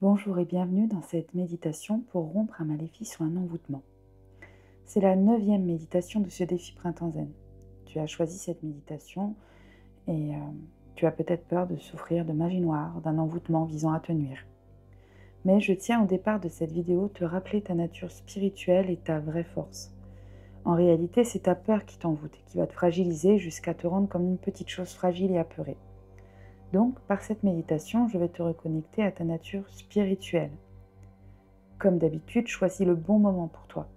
Bonjour et bienvenue dans cette méditation pour rompre un maléfice ou un envoûtement. C'est la 9e méditation de ce défi Printemps Zen. Tu as choisi cette méditation et tu as peut-être peur de souffrir de magie noire, d'un envoûtement visant à te nuire. Mais je tiens au départ de cette vidéo te rappeler ta nature spirituelle et ta vraie force. En réalité, c'est ta peur qui t'envoûte et qui va te fragiliser jusqu'à te rendre comme une petite chose fragile et apeurée. Donc, par cette méditation, je vais te reconnecter à ta nature spirituelle. Comme d'habitude, choisis le bon moment pour toi.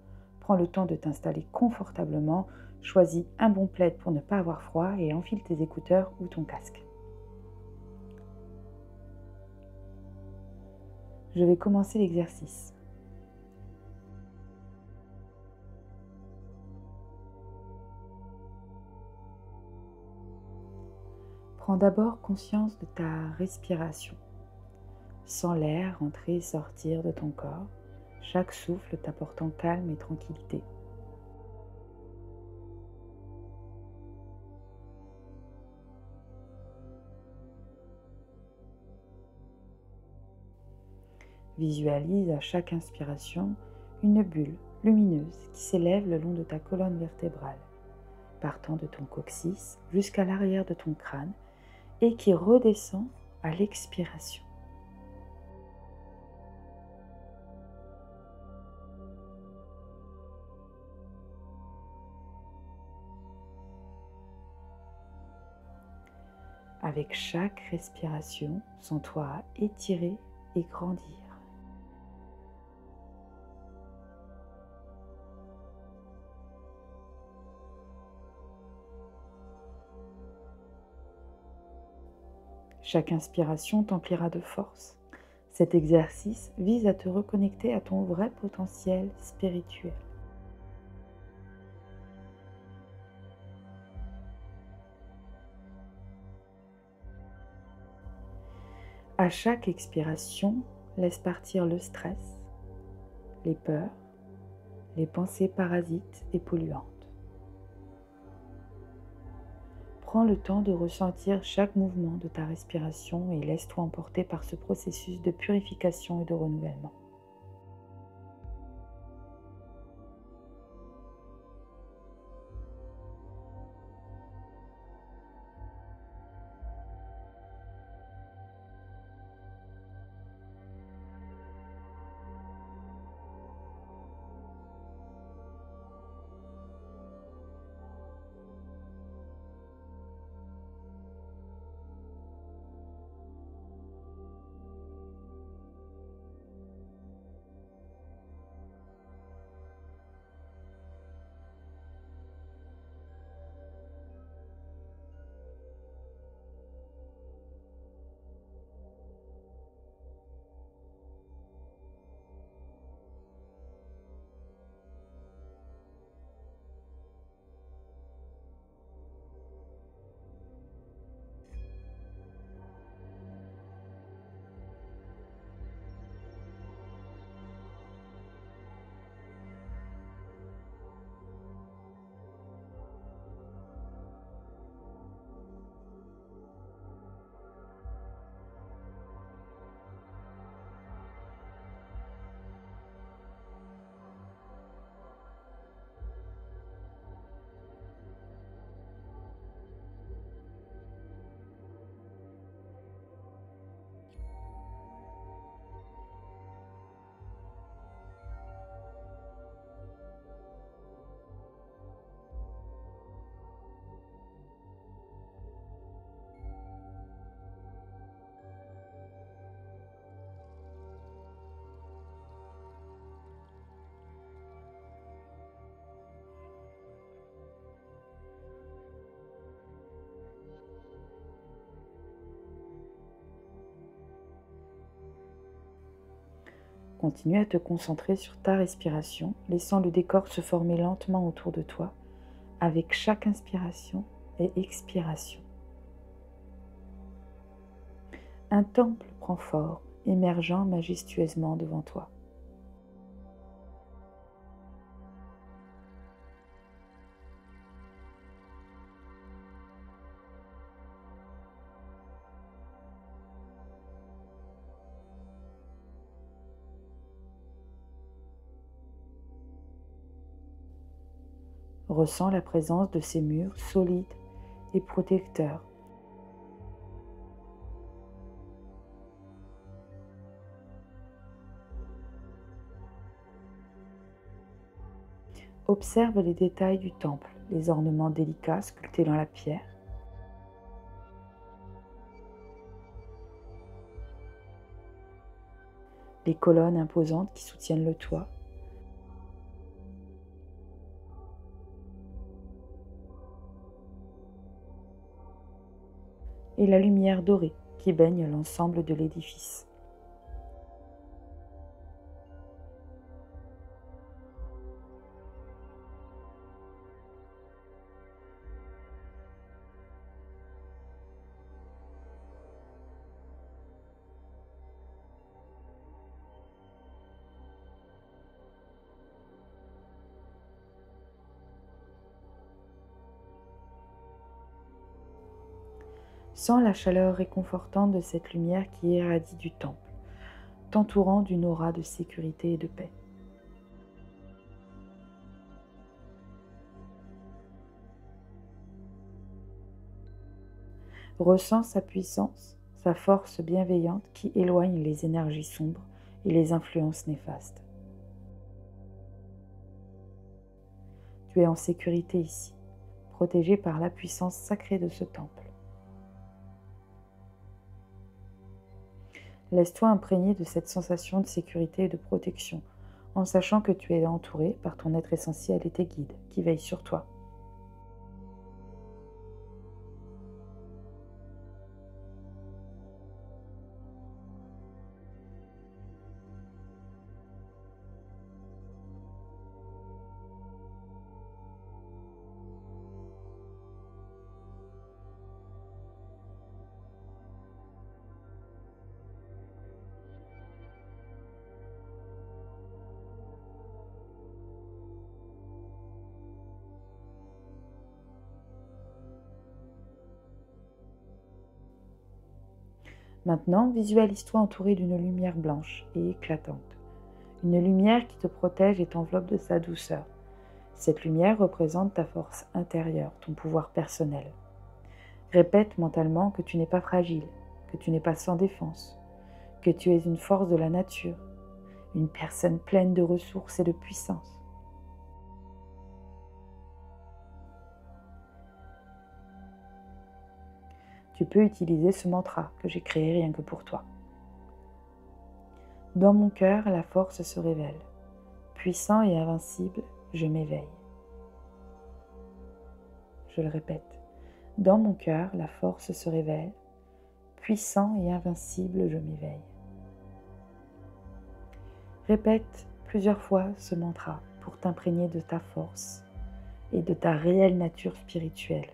Prends le temps de t'installer confortablement, choisis un bon plaid pour ne pas avoir froid et enfile tes écouteurs ou ton casque. Je vais commencer l'exercice. Prends d'abord conscience de ta respiration. Sens l'air entrer et sortir de ton corps, chaque souffle t'apportant calme et tranquillité. Visualise à chaque inspiration une bulle lumineuse qui s'élève le long de ta colonne vertébrale, partant de ton coccyx jusqu'à l'arrière de ton crâne et qui redescend à l'expiration. Avec chaque respiration, sens-toi étirer et grandir. Chaque inspiration t'emplira de force. Cet exercice vise à te reconnecter à ton vrai potentiel spirituel. À chaque expiration, laisse partir le stress, les peurs, les pensées parasites et polluantes. Prends le temps de ressentir chaque mouvement de ta respiration et laisse-toi emporter par ce processus de purification et de renouvellement. Continue à te concentrer sur ta respiration, laissant le décor se former lentement autour de toi avec chaque inspiration et expiration. Un temple prend forme, émergeant majestueusement devant toi. Ressens la présence de ces murs solides et protecteurs. Observe les détails du temple, les ornements délicats sculptés dans la pierre, les colonnes imposantes qui soutiennent le toit, et la lumière dorée qui baigne l'ensemble de l'édifice. Sens la chaleur réconfortante de cette lumière qui irradie du temple, t'entourant d'une aura de sécurité et de paix. Ressens sa puissance, sa force bienveillante qui éloigne les énergies sombres et les influences néfastes. Tu es en sécurité ici, protégé par la puissance sacrée de ce temple. Laisse-toi imprégner de cette sensation de sécurité et de protection, en sachant que tu es entouré par ton être essentiel et tes guides qui veillent sur toi. Maintenant, visualise-toi entouré d'une lumière blanche et éclatante. Une lumière qui te protège et t'enveloppe de sa douceur. Cette lumière représente ta force intérieure, ton pouvoir personnel. Répète mentalement que tu n'es pas fragile, que tu n'es pas sans défense, que tu es une force de la nature, une personne pleine de ressources et de puissance. Tu peux utiliser ce mantra que j'ai créé rien que pour toi. Dans mon cœur, la force se révèle. Puissant et invincible, je m'éveille. Je le répète. Dans mon cœur, la force se révèle. Puissant et invincible, je m'éveille. Répète plusieurs fois ce mantra pour t'imprégner de ta force et de ta réelle nature spirituelle.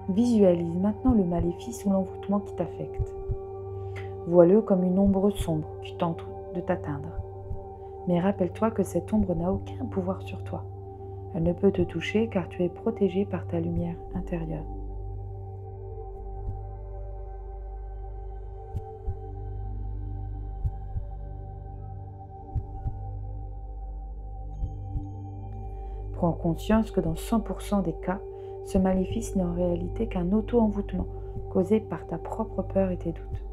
Visualise maintenant le maléfice ou l'envoûtement qui t'affecte. Vois-le comme une ombre sombre qui tente de t'atteindre. Mais rappelle-toi que cette ombre n'a aucun pouvoir sur toi. Elle ne peut te toucher car tu es protégé par ta lumière intérieure. Prends conscience que dans 100% des cas, ce maléfice n'est en réalité qu'un auto-envoûtement causé par ta propre peur et tes doutes.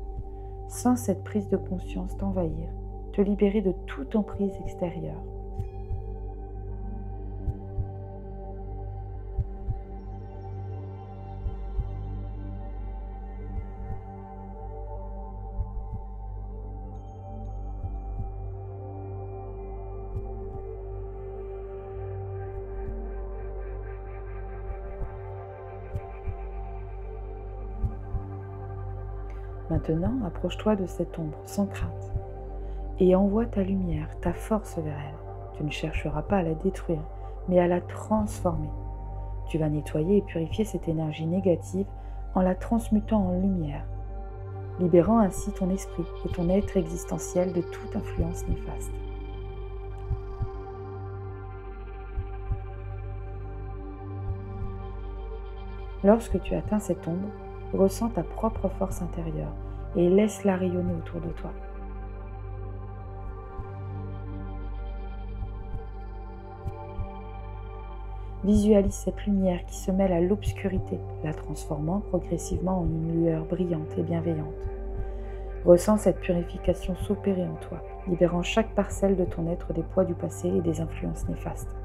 Sans cette prise de conscience t'envahir, te libérer de toute emprise extérieure. Maintenant, approche-toi de cette ombre sans crainte et envoie ta lumière, ta force vers elle. Tu ne chercheras pas à la détruire, mais à la transformer. Tu vas nettoyer et purifier cette énergie négative en la transmutant en lumière, libérant ainsi ton esprit et ton être existentiel de toute influence néfaste. Lorsque tu atteins cette ombre, ressens ta propre force intérieure et laisse-la rayonner autour de toi. Visualise cette lumière qui se mêle à l'obscurité, la transformant progressivement en une lueur brillante et bienveillante. Ressens cette purification s'opérer en toi, libérant chaque parcelle de ton être des poids du passé et des influences néfastes.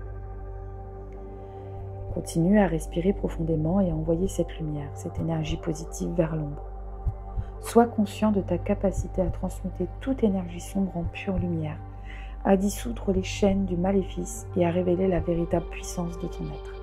Continue à respirer profondément et à envoyer cette lumière, cette énergie positive vers l'ombre. Sois conscient de ta capacité à transmuter toute énergie sombre en pure lumière, à dissoudre les chaînes du maléfice et à révéler la véritable puissance de ton être.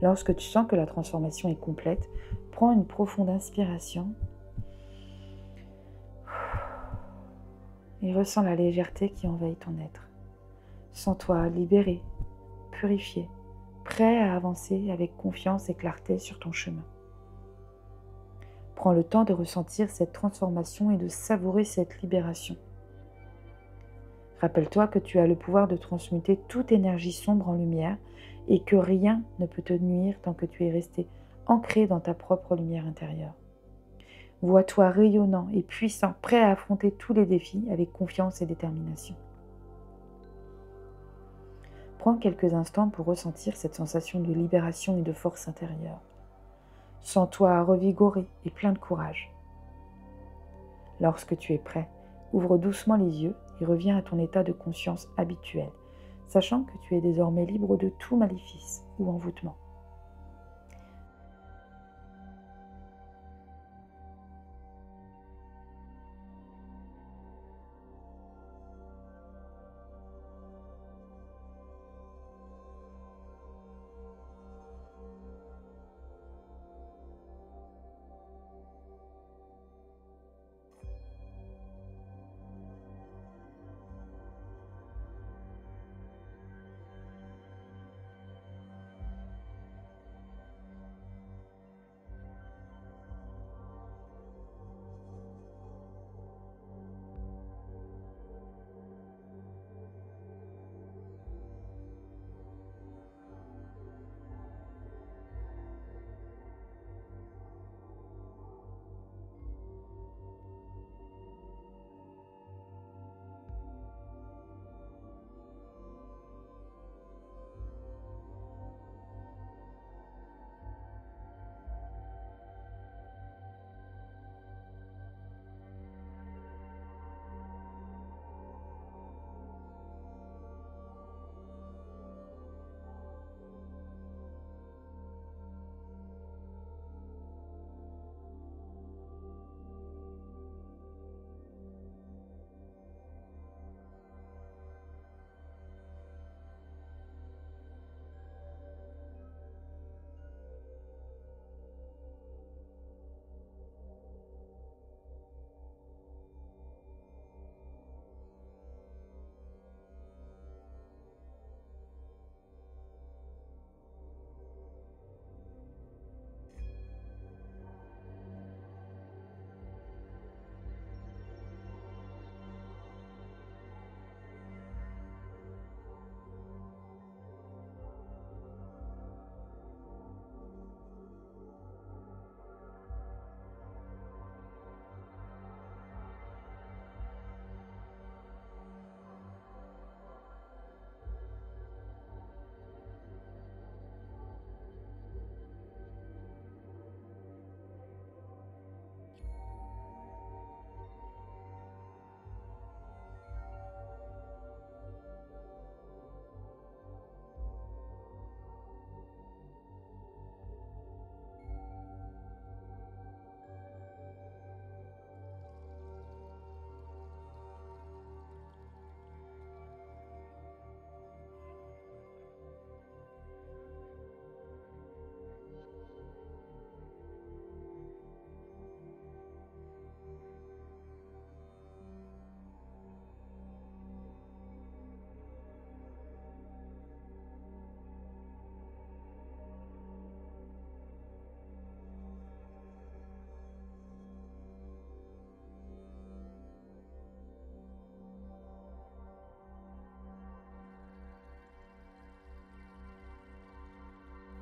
Lorsque tu sens que la transformation est complète, prends une profonde inspiration et ressens la légèreté qui envahit ton être. Sens-toi libéré, purifié, prêt à avancer avec confiance et clarté sur ton chemin. Prends le temps de ressentir cette transformation et de savourer cette libération. Rappelle-toi que tu as le pouvoir de transmuter toute énergie sombre en lumière et que rien ne peut te nuire tant que tu es resté ancré dans ta propre lumière intérieure. Vois-toi rayonnant et puissant, prêt à affronter tous les défis avec confiance et détermination. Prends quelques instants pour ressentir cette sensation de libération et de force intérieure. Sens-toi revigoré et plein de courage. Lorsque tu es prêt, ouvre doucement les yeux et reviens à ton état de conscience habituel, sachant que tu es désormais libre de tout maléfice ou envoûtement.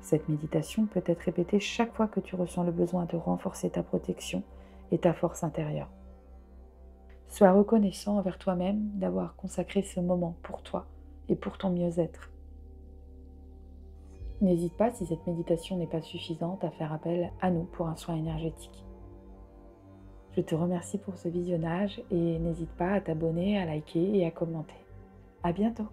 Cette méditation peut être répétée chaque fois que tu ressens le besoin de renforcer ta protection et ta force intérieure. Sois reconnaissant envers toi-même d'avoir consacré ce moment pour toi et pour ton mieux-être. N'hésite pas, si cette méditation n'est pas suffisante, à faire appel à nous pour un soin énergétique. Je te remercie pour ce visionnage et n'hésite pas à t'abonner, à liker et à commenter. À bientôt!